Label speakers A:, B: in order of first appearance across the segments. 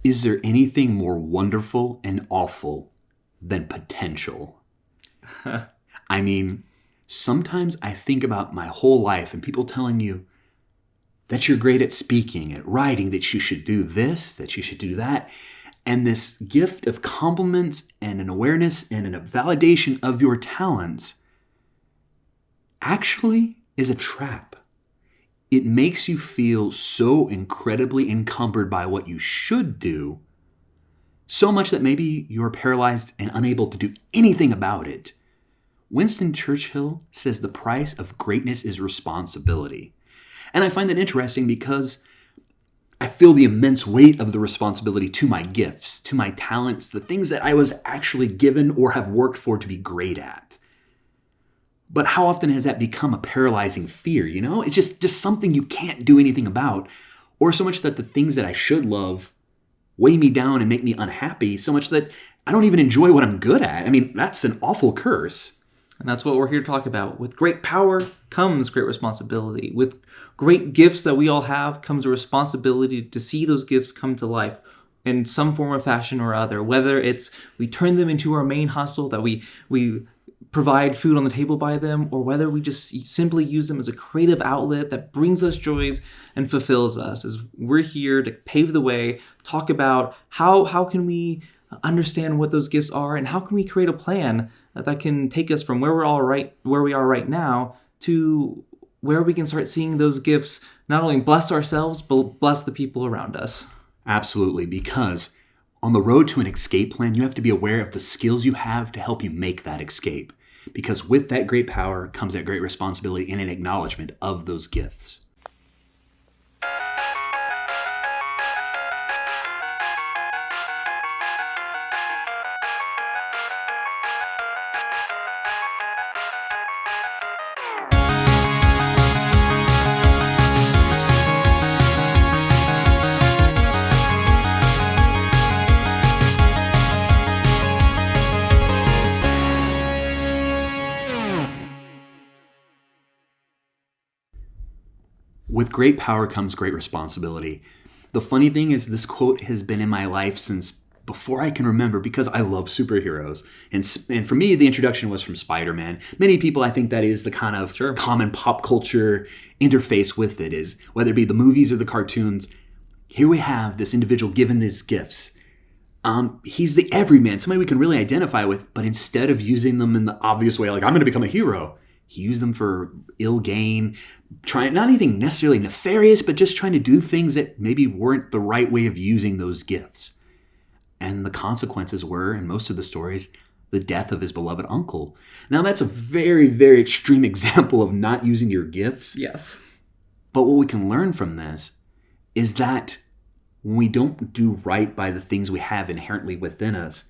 A: Is there anything more wonderful and awful than potential? I mean, sometimes I think about my whole life and people telling you that you're great at speaking, at writing, that you should do this, that you should do that. And this gift of compliments and an awareness and a validation of your talents actually is a trap. It makes you feel so incredibly encumbered by what you should do, so much that maybe you're paralyzed and unable to do anything about it. Winston Churchill says the price of greatness is responsibility. And I find that interesting because I feel the immense weight of the responsibility to my gifts, to my talents, the things that I was actually given or have worked for to be great at. But how often has that become a paralyzing fear, you know? It's just something you can't do anything about. Or so much that the things that I should love weigh me down and make me unhappy, so much that I don't even enjoy what I'm good at. I mean, that's an awful curse.
B: And that's what we're here to talk about. With great power comes great responsibility. With great gifts that we all have comes a responsibility to see those gifts come to life in some form or fashion or other. Whether it's we turn them into our main hustle, that we provide food on the table by them, or whether we just simply use them as a creative outlet that brings us joys and fulfills us. As we're here to pave the way, talk about how can we understand what those gifts are, and how can we create a plan that can take us from where we are right now to where we can start seeing those gifts not only bless ourselves, but bless the people around us.
A: Absolutely, because on the road to an escape plan, you have to be aware of the skills you have to help you make that escape. Because with that great power comes that great responsibility and an acknowledgement of those gifts. With great power comes great responsibility. The funny thing is this quote has been in my life since before I can remember because I love superheroes. And for me, the introduction was from SpiderMan. Many people, I think that is the kind of common pop culture interface with it, is whether it be the movies or the cartoons. Here we have this individual given these gifts. He's the everyman, somebody we can really identify with, but instead of using them in the obvious way, like I'm going to become a hero, he used them for ill gain, trying not anything necessarily nefarious, but just trying to do things that maybe weren't the right way of using those gifts. And the consequences were, in most of the stories, the death of his beloved uncle. Now that's a very, very extreme example of not using your gifts.
B: Yes.
A: But what we can learn from this is that when we don't do right by the things we have inherently within us,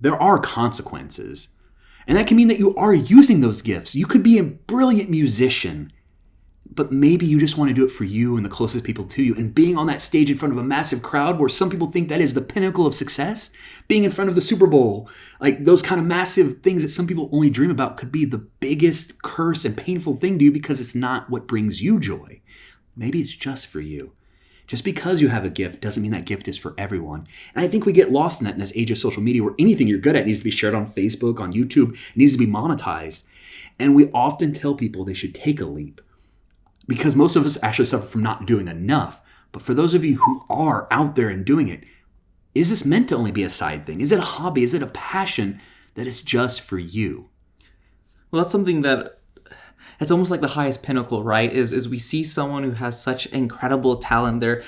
A: there are consequences. And that can mean that you are using those gifts. You could be a brilliant musician, but maybe you just want to do it for you and the closest people to you. And being on that stage in front of a massive crowd where some people think that is the pinnacle of success, being in front of the Super Bowl, like those kind of massive things that some people only dream about could be the biggest curse and painful thing to you because it's not what brings you joy. Maybe it's just for you. Just because you have a gift doesn't mean that gift is for everyone. And I think we get lost in that in this age of social media where anything you're good at needs to be shared on Facebook, on YouTube, needs to be monetized. And we often tell people they should take a leap because most of us actually suffer from not doing enough. But for those of you who are out there and doing it, is this meant to only be a side thing? Is it a hobby? Is it a passion that is just for you?
B: Well, that's something that it's almost like the highest pinnacle, right? Is we see someone who has such incredible talent. There,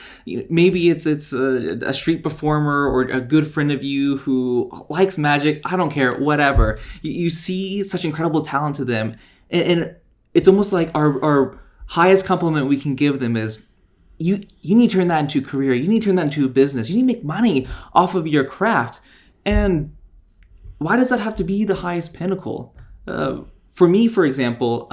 B: maybe it's a street performer or a good friend of you who likes magic. I don't care, whatever. You see such incredible talent to them, and it's almost like our highest compliment we can give them is, you need to turn that into a career. You need to turn that into a business. You need to make money off of your craft. And why does that have to be the highest pinnacle? For me, for example,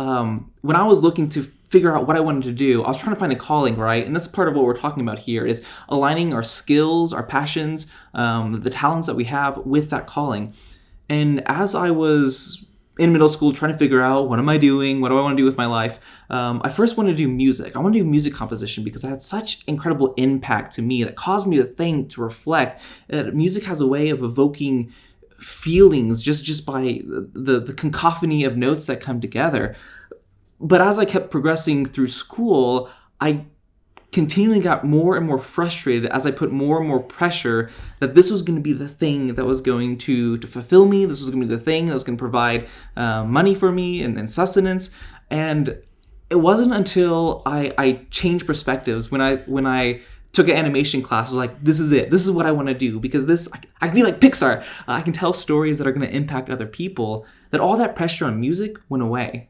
B: when I was looking to figure out what I wanted to do, I was trying to find a calling, right? And that's part of what we're talking about here, is aligning our skills, our passions, the talents that we have with that calling. And as I was in middle school trying to figure out what am I doing, what do I want to do with my life. I first wanted to do music. I wanted to do music composition because it had such incredible impact to me that caused me to think, to reflect. Music has a way of evoking feelings just by the cacophony of notes that come together. But as I kept progressing through school, I continually got more and more frustrated as I put more and more pressure that this was going to be the thing that was going to fulfill me. This was going to be the thing that was going to provide money for me and sustenance. And it wasn't until I changed perspectives when I took an animation class. I was like, this is it. This is what I want to do, because I can be like Pixar. I can tell stories that are going to impact other people. That all that pressure on music went away.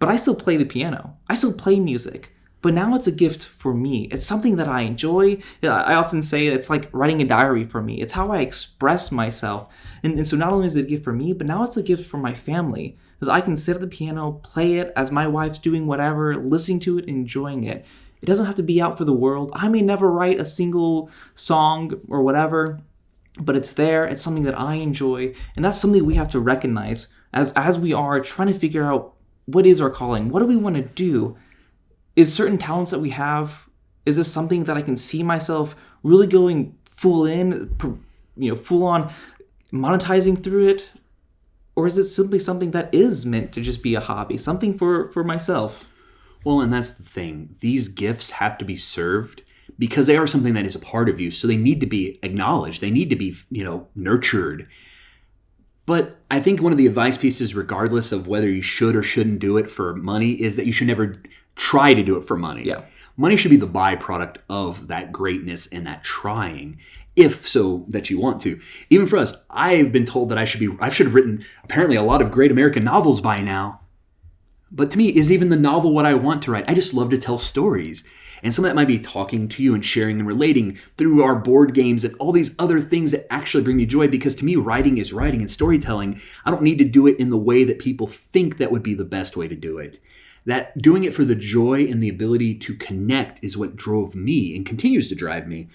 B: But I still play the piano. I still play music. But now it's a gift for me. It's something that I enjoy. I often say it's like writing a diary for me. It's how I express myself. And so not only is it a gift for me, but now it's a gift for my family. Because I can sit at the piano, play it as my wife's doing whatever, listening to it, enjoying it. It doesn't have to be out for the world. I may never write a single song or whatever, but it's there. It's something that I enjoy. And that's something we have to recognize as we are trying to figure out what is our calling. What do we want to do? Is certain talents that we have, is this something that I can see myself really going full on monetizing through it? Or is it simply something that is meant to just be a hobby, something for myself?
A: Well, and that's the thing. These gifts have to be served because they are something that is a part of you. So they need to be acknowledged. They need to be, nurtured. But I think one of the advice pieces, regardless of whether you should or shouldn't do it for money, is that you should never try to do it for money.
B: Yeah.
A: Money should be the byproduct of that greatness and that trying, if so that you want to. Even for us, I've been told that I should have written apparently a lot of great American novels by now. But to me, is even the novel what I want to write? I just love to tell stories. And some of that might be talking to you and sharing and relating through our board games and all these other things that actually bring me joy. Because to me, writing is writing and storytelling. I don't need to do it in the way that people think that would be the best way to do it. That doing it for the joy and the ability to connect is what drove me and continues to drive me.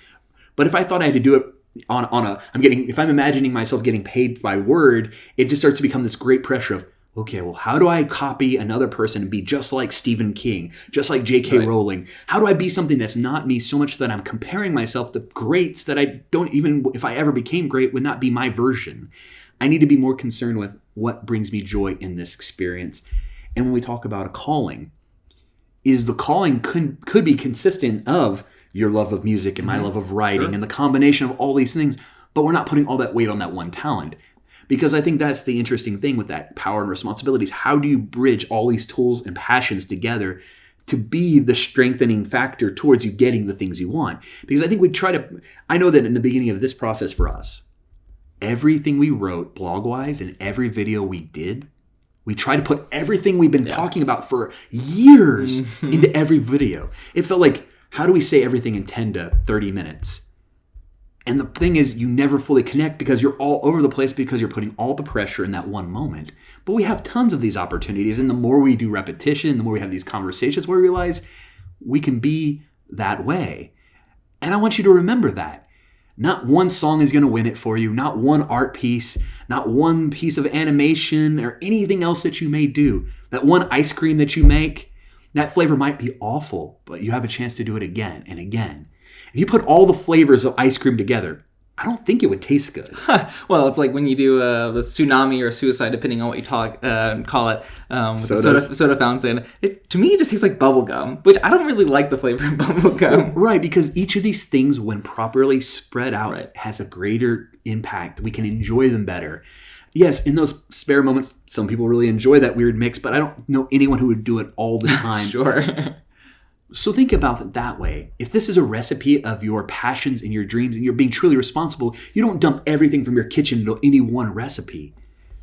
A: But if I thought I had to do it if I'm imagining myself getting paid by word, it just starts to become this great pressure of, okay, well, how do I copy another person and be just like Stephen King, just like J.K. Rowling? How do I be something that's not me so much that I'm comparing myself to greats that I don't even, if I ever became great, would not be my version? I need to be more concerned with what brings me joy in this experience. And when we talk about a calling, is the calling could be consistent of your love of music and my love of writing and the combination of all these things, but we're not putting all that weight on that one talent. Because I think that's the interesting thing with that power and responsibilities. How do you bridge all these tools and passions together to be the strengthening factor towards you getting the things you want? Because I think I know that in the beginning of this process for us, everything we wrote blog-wise and every video we did, we tried to put everything we've been talking about for years into every video. It felt like, how do we say everything in 10 to 30 minutes? And the thing is, you never fully connect because you're all over the place because you're putting all the pressure in that one moment. But we have tons of these opportunities. And the more we do repetition, the more we have these conversations where we realize we can be that way. And I want you to remember that. Not one song is going to win it for you. Not one art piece. Not one piece of animation or anything else that you may do. That one ice cream that you make, that flavor might be awful, but you have a chance to do it again and again. If you put all the flavors of ice cream together, I don't think it would taste good.
B: Well, it's like when you do the tsunami or suicide, depending on what you call it, with the soda fountain. To me, it just tastes like bubble gum, which I don't really like the flavor of bubble gum.
A: Right, because each of these things, when properly spread out, has a greater impact. We can enjoy them better. Yes, in those spare moments, some people really enjoy that weird mix, but I don't know anyone who would do it all the time.
B: Sure.
A: So think about it that way. If this is a recipe of your passions and your dreams and you're being truly responsible, you don't dump everything from your kitchen into any one recipe.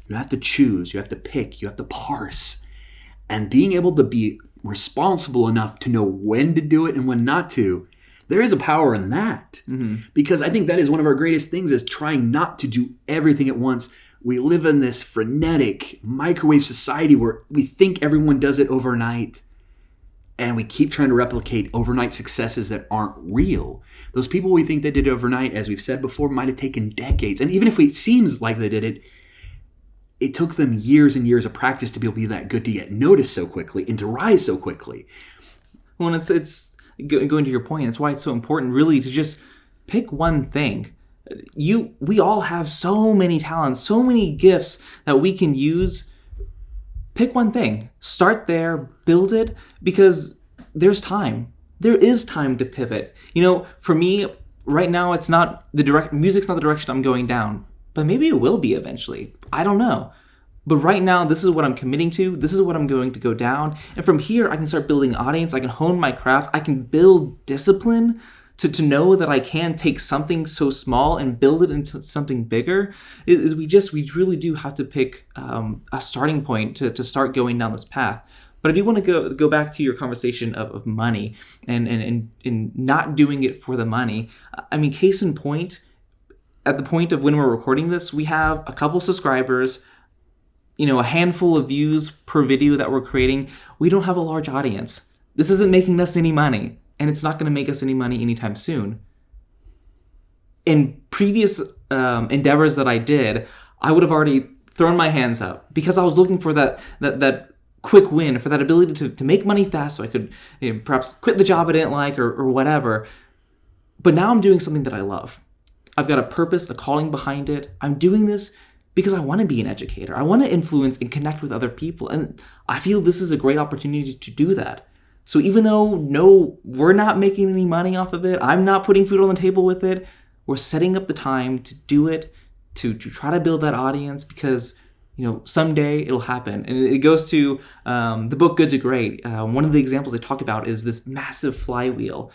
A: You have to choose, you have to pick, you have to parse. And being able to be responsible enough to know when to do it and when not to, there is a power in that. Because I think that is one of our greatest things, is trying not to do everything at once. We live in this frenetic microwave society where we think everyone does it overnight. And we keep trying to replicate overnight successes that aren't real. Those people we think they did overnight, as we've said before, might have taken decades. And even if it seems like they did it, it took them years and years of practice to be able to be that good, to get noticed so quickly and to rise so quickly.
B: Well, and it's going to your point. That's why it's so important, really, to just pick one thing. We all have so many talents, so many gifts that we can use. Pick one thing. Start there, build it, because there's time. There is time to pivot. For me, right now, it's not music's not the direction I'm going down, but maybe it will be eventually. I don't know. But right now, this is what I'm committing to. This is what I'm going to go down. And from here, I can start building audience. I can hone my craft. I can build discipline to know that I can take something so small and build it into something bigger. We really do have to pick a starting point to start going down this path. But I do want to go back to your conversation of money and not doing it for the money. I mean, case in point, at the point of when we're recording this, we have a couple subscribers, a handful of views per video that we're creating. We don't have a large audience. This isn't making us any money, and it's not going to make us any money anytime soon. In previous endeavors that I did, I would have already thrown my hands up because I was looking for that quick win, for that ability to make money fast so I could perhaps quit the job I didn't like or whatever. But now I'm doing something that I love. I've got a purpose, a calling behind it. I'm doing this because I want to be an educator. I want to influence and connect with other people. And I feel this is a great opportunity to do that. So even though, no, we're not making any money off of it, I'm not putting food on the table with it, we're setting up the time to do it, to try to build that audience because, someday it'll happen. And it goes to the book Good to Great. One of the examples they talk about is this massive flywheel.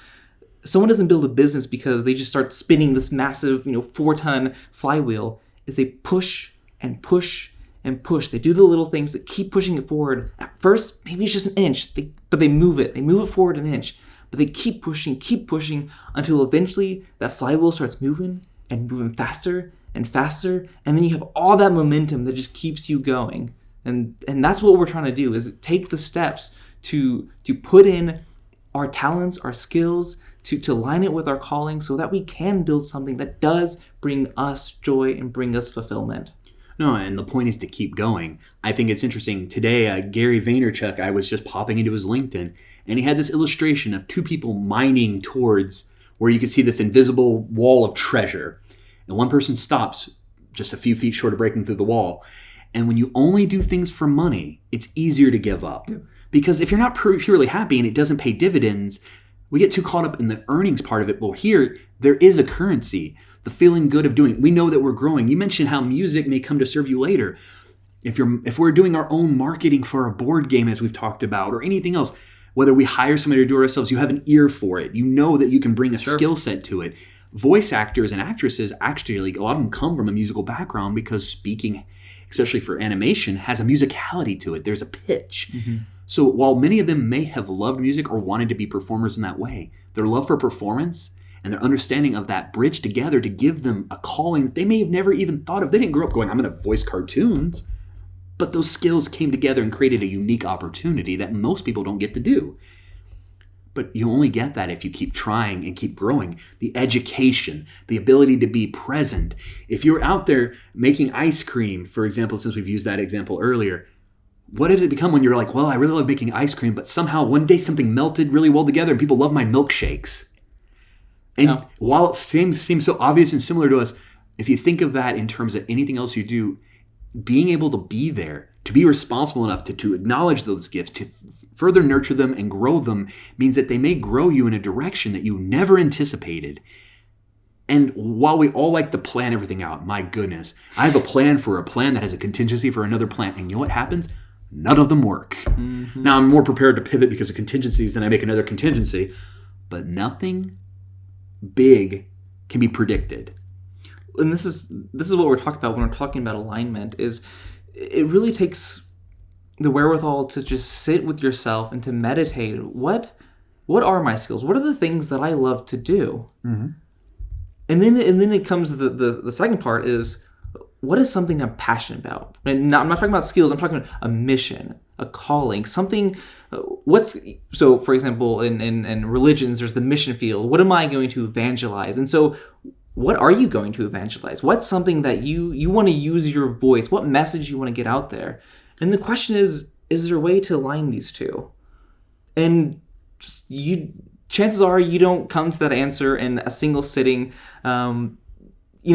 B: Someone doesn't build a business because they just start spinning this massive, 4-ton flywheel. Is they push and push and push. They do the little things that keep pushing it forward. At first, maybe it's just an inch, but they move it. They move it forward an inch. But they keep pushing until eventually that flywheel starts moving and moving faster and faster. And then you have all that momentum that just keeps you going. And that's what we're trying to do, is take the steps to put in our talents, our skills, to line it with our calling so that we can build something that does bring us joy and bring us fulfillment.
A: No, and the point is to keep going. I think it's interesting. Today, Gary Vaynerchuk, I was just popping into his LinkedIn, and he had this illustration of two people mining towards where you could see this invisible wall of treasure. And one person stops just a few feet short of breaking through the wall. And when you only do things for money, it's easier to give up. Yeah. Because if you're not purely happy and it doesn't pay dividends, we get too caught up in the earnings part of it. Well, here, there is a currency, the feeling good of doing it. We know that we're growing. You mentioned how music may come to serve you later. If we're doing our own marketing for a board game, as we've talked about, or anything else, whether we hire somebody to do it ourselves, you have an ear for it. You know that you can bring a skill set to it. Voice actors and actresses, actually, a lot of them come from a musical background because speaking, especially for animation, has a musicality to it. There's a pitch. Mm-hmm. So while many of them may have loved music or wanted to be performers in that way, their love for performance and their understanding of that bridge together to give them a calling that they may have never even thought of. They didn't grow up going, I'm going to voice cartoons. But those skills came together and created a unique opportunity that most people don't get to do. But you only get that if you keep trying and keep growing. The education, the ability to be present. If you're out there making ice cream, for example, since we've used that example earlier, what does it become when you're like, well, I really love making ice cream, but somehow one day something melted really well together and people love my milkshakes. And while it seems so obvious and similar to us, if you think of that in terms of anything else you do, being able to be there, to be responsible enough to acknowledge those gifts, to further nurture them and grow them, means that they may grow you in a direction that you never anticipated. And while we all like to plan everything out, my goodness, I have a plan for a plan that has a contingency for another plan. And you know what happens? None of them work. Mm-hmm. Now, I'm more prepared to pivot because of contingencies than I make another contingency. But nothing big can be predicted.
B: And this is what we're talking about when we're talking about alignment, is it really takes the wherewithal to just sit with yourself and to meditate. What are my skills? What are the things that I love to do? Mm-hmm. And then it comes the second part is, what is something I'm passionate about? And I'm not talking about skills. I'm talking about a mission, a calling, something. So, for example, in religions, there's the mission field. What am I going to evangelize? And so what are you going to evangelize? What's something that you want to use your voice? What message you want to get out there? And the question is there a way to align these two? And chances are you don't come to that answer in a single sitting. We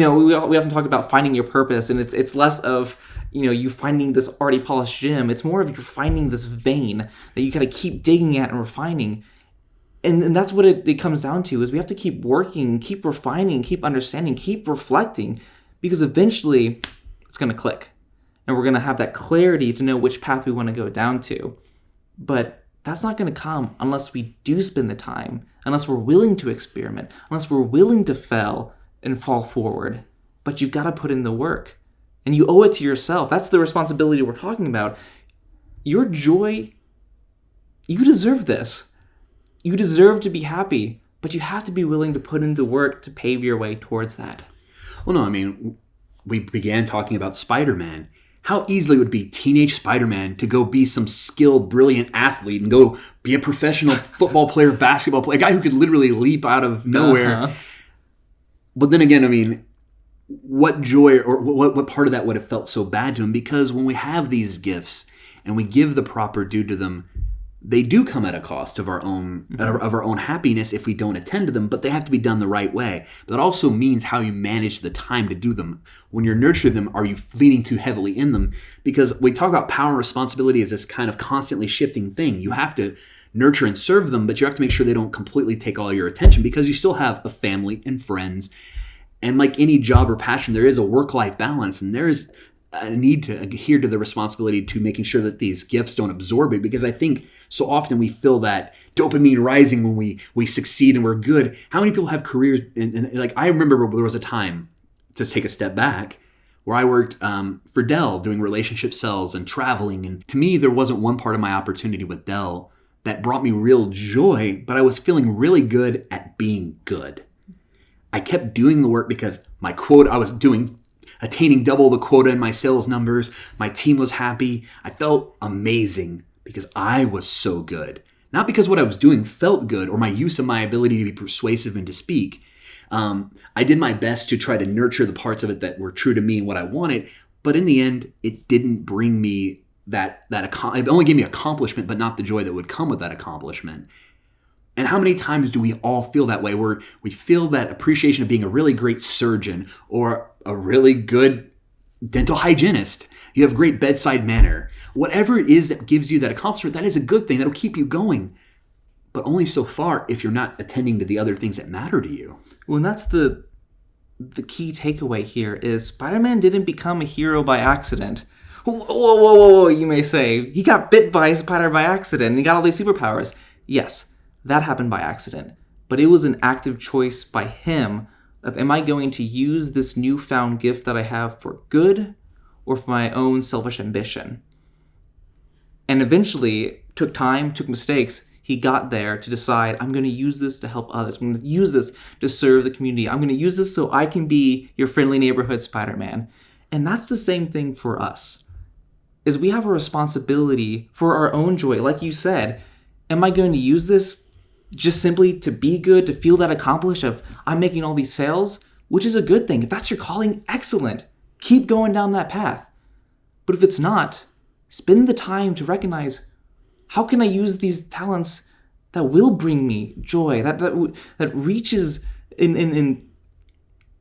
B: often talk about finding your purpose, and it's less of you finding this already polished gem. It's more of you're finding this vein that you got to keep digging at and refining. And that's what it comes down to, is we have to keep working, keep refining, keep understanding, keep reflecting, because eventually it's going to click. And we're going to have that clarity to know which path we want to go down to. But that's not going to come unless we do spend the time, unless we're willing to experiment, unless we're willing to fail and fall forward. But you've got to put in the work. And you owe it to yourself. That's the responsibility we're talking about. Your joy, you deserve this. You deserve to be happy, but you have to be willing to put in the work to pave your way towards that.
A: Well, no, I mean, we began talking about SpiderMan. How easily it would be teenage SpiderMan to go be some skilled, brilliant athlete and go be a professional football player, basketball player, a guy who could literally leap out of nowhere. Uh-huh. But then again, I mean, what joy or what part of that would have felt so bad to him? Because when we have these gifts and we give the proper due to them, they do come at a cost of our own happiness if we don't attend to them, but they have to be done the right way. But that also means how you manage the time to do them. When you're nurturing them, are you leaning too heavily in them? Because we talk about power and responsibility as this kind of constantly shifting thing. You have to nurture and serve them, but you have to make sure they don't completely take all your attention, because you still have a family and friends. And like any job or passion, there is a work-life balance, and there is a need to adhere to the responsibility to making sure that these gifts don't absorb it, because I think so often we feel that dopamine rising when we succeed and we're good. How many people have careers? And like, I remember there was a time, to take a step back, where I worked for Dell doing relationship sales and traveling. And to me, there wasn't one part of my opportunity with Dell that brought me real joy, but I was feeling really good at being good. I kept doing the work because my quota, I was attaining double the quota in my sales numbers. My team was happy. I felt amazing because I was so good. Not because what I was doing felt good or my use of my ability to be persuasive and to speak. I did my best to try to nurture the parts of it that were true to me and what I wanted. But in the end, it didn't bring me it only gave me accomplishment, but not the joy that would come with that accomplishment. And how many times do we all feel that way, where we feel that appreciation of being a really great surgeon or a really good dental hygienist? You have great bedside manner. Whatever it is that gives you that accomplishment, that is a good thing. That'll keep you going. But only so far if you're not attending to the other things that matter to you.
B: Well, and that's the key takeaway here is Spider-Man didn't become a hero by accident. Whoa, you may say. He got bit by a spider by accident and he got all these superpowers. Yes, that happened by accident. But it was an active choice by him of, am I going to use this newfound gift that I have for good or for my own selfish ambition? And eventually, took time, took mistakes. He got there to decide, I'm going to use this to help others. I'm going to use this to serve the community. I'm going to use this so I can be your friendly neighborhood Spider-Man. And that's the same thing for us, is we have a responsibility for our own joy. Like you said, am I going to use this just simply to be good, to feel that accomplished of I'm making all these sales, which is a good thing. If that's your calling, excellent. Keep going down that path. But if it's not, spend the time to recognize, how can I use these talents that will bring me joy, that reaches in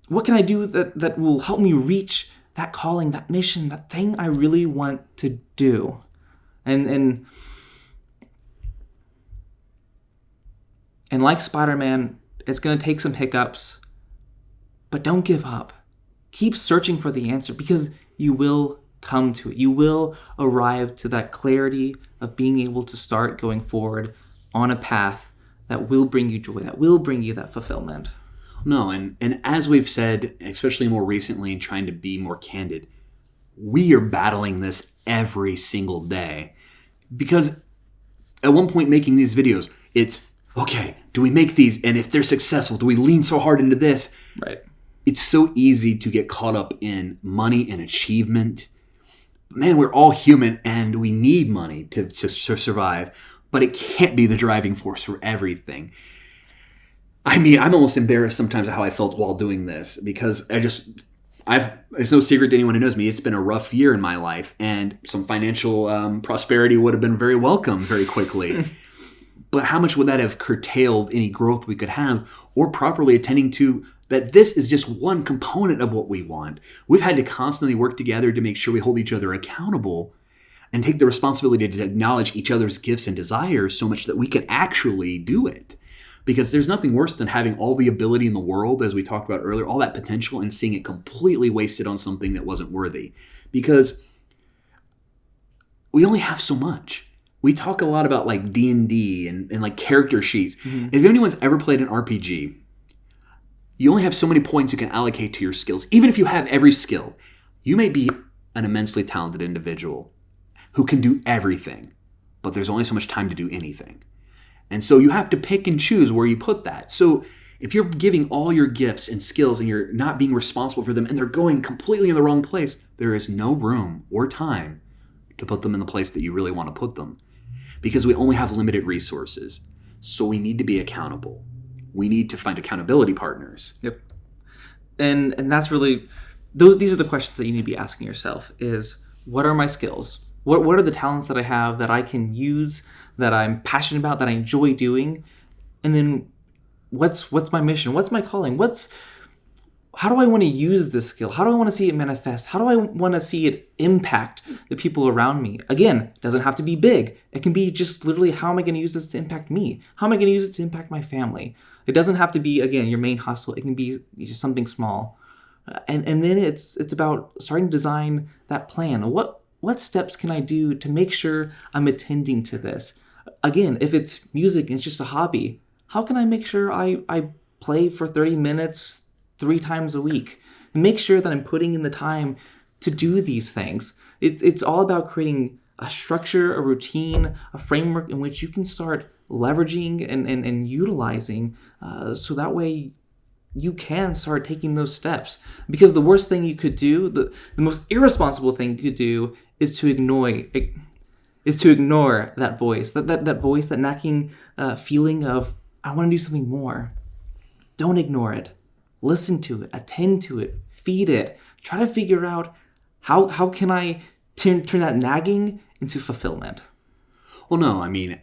B: what can I do that will help me reach that calling, that mission, that thing I really want to do? And like Spider-Man, it's going to take some hiccups, but don't give up. Keep searching for the answer, because you will come to it. You will arrive to that clarity of being able to start going forward on a path that will bring you joy, that will bring you that fulfillment.
A: No, and as we've said, especially more recently and trying to be more candid, we are battling this every single day. Because at one point making these videos, it's, okay, do we make these? And if they're successful, do we lean so hard into this?
B: Right.
A: It's so easy to get caught up in money and achievement. Man, we're all human and we need money to survive, but it can't be the driving force for everything. I mean, I'm almost embarrassed sometimes of how I felt while doing this because it's no secret to anyone who knows me. It's been a rough year in my life, and some financial prosperity would have been very welcome very quickly. But how much would that have curtailed any growth we could have, or properly attending to that this is just one component of what we want? We've had to constantly work together to make sure we hold each other accountable and take the responsibility to acknowledge each other's gifts and desires so much that we can actually do it. Because there's nothing worse than having all the ability in the world, as we talked about earlier, all that potential, and seeing it completely wasted on something that wasn't worthy. Because we only have so much. We talk a lot about like D&D and like character sheets. Mm-hmm. If anyone's ever played an RPG, you only have so many points you can allocate to your skills. Even if you have every skill, you may be an immensely talented individual who can do everything, but there's only so much time to do anything. And so you have to pick and choose where you put that. So if you're giving all your gifts and skills and you're not being responsible for them and they're going completely in the wrong place, there is no room or time to put them in the place that you really want to put them. Because we only have limited resources. So we need to be accountable. We need to find accountability partners.
B: Yep. And that's really, these are the questions that you need to be asking yourself is, what are my skills? What are the talents that I have that I can use, that I'm passionate about, that I enjoy doing? And then what's my mission? What's my calling? How do I want to use this skill? How do I want to see it manifest? How do I want to see it impact the people around me? Again, it doesn't have to be big. It can be just literally, how am I going to use this to impact me? How am I going to use it to impact my family? It doesn't have to be, again, your main hustle. It can be just something small. And then it's about starting to design that plan. What steps can I do to make sure I'm attending to this? Again, if it's music and it's just a hobby, how can I make sure I play for 30 minutes 3 times a week? And make sure that I'm putting in the time to do these things. It's all about creating a structure, a routine, a framework in which you can start leveraging and utilizing so that way you can start taking those steps. Because the worst thing you could do, the most irresponsible thing you could do is to ignore that voice, that voice, that nagging feeling of, I want to do something more. Don't ignore it. Listen to it, attend to it, feed it. Try to figure out how can I turn that nagging into fulfillment.
A: Well, no, I mean,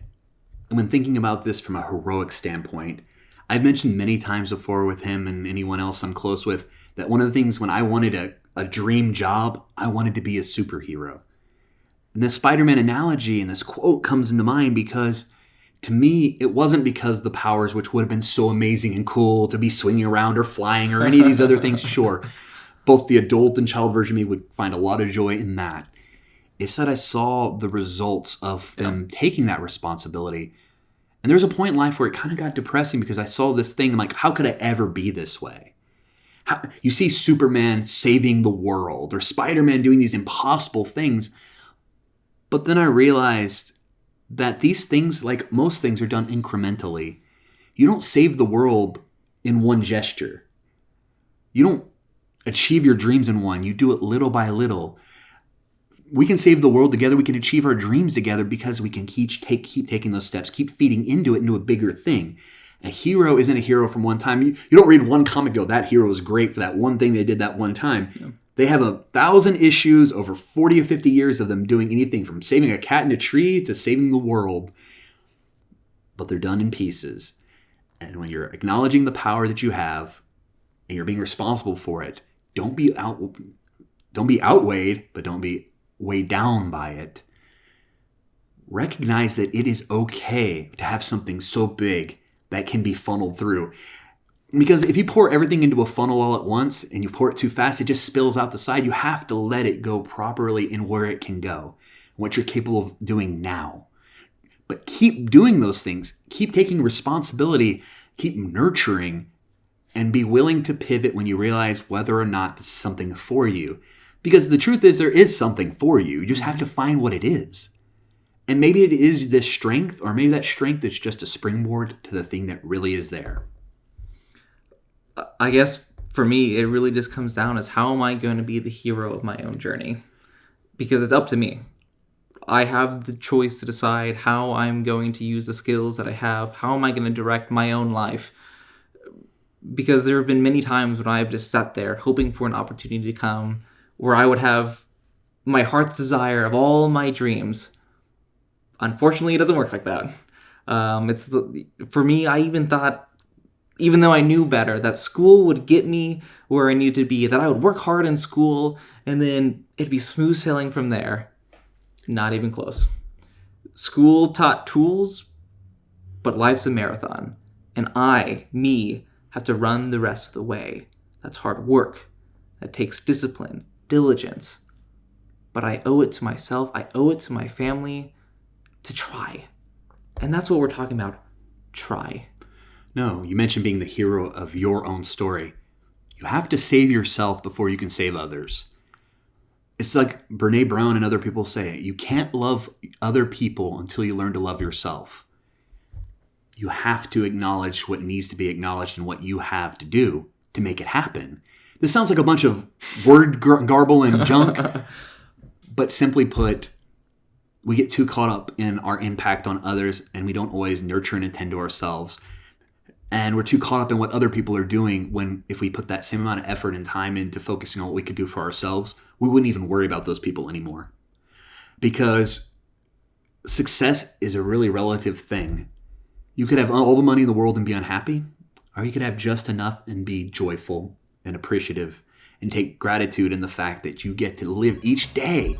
A: when thinking about this from a heroic standpoint, I've mentioned many times before with him and anyone else I'm close with that one of the things when I wanted a dream job, I wanted to be a superhero. And the SpiderMan analogy and this quote comes into mind because to me, it wasn't because the powers, which would have been so amazing and cool to be swinging around or flying or any of these other things, sure, both the adult and child version of me would find a lot of joy in that. It's that I saw the results of them taking that responsibility. And there was a point in life where it kind of got depressing because I saw this thing, I'm like, how could I ever be this way? You see Superman saving the world or Spider-Man doing these impossible things. But then I realized that these things, like most things, are done incrementally. You don't save the world in one gesture. You don't achieve your dreams in one. You do it little by little. We can save the world together. We can achieve our dreams together because we can keep taking those steps, keep feeding into it, into a bigger thing. A hero isn't a hero from one time. You don't read one comic go, that hero is great for that one thing they did that one time. Yeah. They have 1,000 issues, over 40 or 50 years of them doing anything from saving a cat in a tree to saving the world. But they're done in pieces. And when you're acknowledging the power that you have and you're being responsible for it, don't be outweighed, but don't be weighed down by it. Recognize that it is okay to have something so big that can be funneled through. Because if you pour everything into a funnel all at once and you pour it too fast, it just spills out the side. You have to let it go properly in where it can go, what you're capable of doing now. But keep doing those things. Keep taking responsibility. Keep nurturing and be willing to pivot when you realize whether or not this is something for you. Because the truth is there is something for you. You just have to find what it is. And maybe it is this strength, or maybe that strength is just a springboard to the thing that really is there.
B: I guess for me, it really just comes down as how am I going to be the hero of my own journey? Because it's up to me. I have the choice to decide how I'm going to use the skills that I have. How am I going to direct my own life? because there have been many times when I've just sat there hoping for an opportunity to come where I would have my heart's desire of all my dreams. Unfortunately, it doesn't work like that. For me, I even thought, even though I knew better, that school would get me where I needed to be, that I would work hard in school, and then it'd be smooth sailing from there. Not even close. School taught tools, but life's a marathon. And me, have to run the rest of the way. That's hard work. That takes discipline, diligence. But I owe it to myself, I owe it to my family to try. And that's what we're talking about. Try.
A: No, you mentioned being the hero of your own story. You have to save yourself before you can save others. It's like Brene Brown and other people say, you can't love other people until you learn to love yourself. You have to acknowledge what needs to be acknowledged and what you have to do to make it happen. This sounds like a bunch of word garble and junk, but simply put, we get too caught up in our impact on others and we don't always nurture and attend to ourselves. And we're too caught up in what other people are doing when if we put that same amount of effort and time into focusing on what we could do for ourselves, we wouldn't even worry about those people anymore. Because success is a really relative thing. You could have all the money in the world and be unhappy, or you could have just enough and be joyful and appreciative and take gratitude in the fact that you get to live each day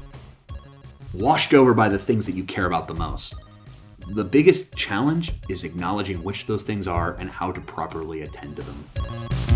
A: washed over by the things that you care about the most. The biggest challenge is acknowledging which those things are and how to properly attend to them.